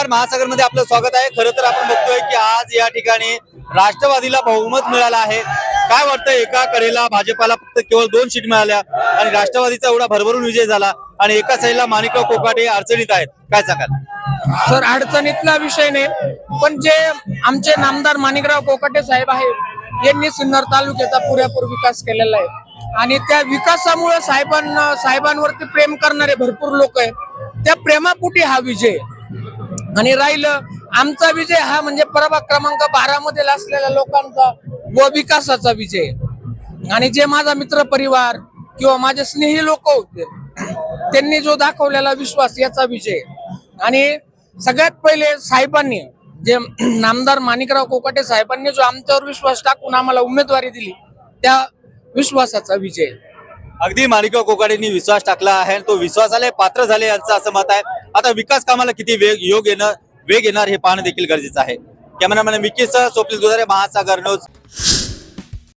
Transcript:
नमस्कार, महासागरमध्ये आपलं स्वागत आहे। खरं तर आपण बघतोय की आज या ठिकाणी राष्ट्रवादीला बहुमत मिळालं आहे। काय वाटतं, एका कडेला भाजपाला फक्त केवळ 2 सीट मिळाल्या आणि राष्ट्रवादीचा एवढा भरभरून विजय झाला आणि एका साईडला माणिकराव कोकाटे अडचणीत आहेत, काय सांगाल? सर, अडचणीतला विषय नाही, पण जे आमचे नामदार माणिकराव कोकाटे साहेब आहेत यांनी सिन्नर तालुक्याचा पुरेपूर विकास केलेला आहे आणि त्या विकासामुळे साहेबांवरती प्रेम करणारे भरपूर लोक आहेत। त्या प्रेमापोटी हा विजय आणि राहिलं आमचा विजय हा म्हणजे प्रभाग क्रमांक 12 मध्ये असलेल्या लोकांचा व विकासाचा विजय आणि जे माझा मित्र परिवार किंवा माझे स्नेही लोक होते त्यांनी जो दाखवलेला विश्वास याचा विजय आणि सगळ्यात पहिले साहेबांनी जे नामदार माणिकराव कोकाटे साहेबांनी जो आमच्यावर विश्वास टाकून आम्हाला उमेदवारी दिली त्या विश्वासाचा विजय। अगदी माणिकराव कोकाटेंनी विश्वास टाकला आहे, तो विश्वासाला पात्र झाले यांचं असं मत आहे। आता विकास कामाला किती वेग येणार हे पाहणं देखील गरजेचं आहे। कॅमेरामॅन विकीसह स्वप्नील गुजारे, महासागर न्यूज।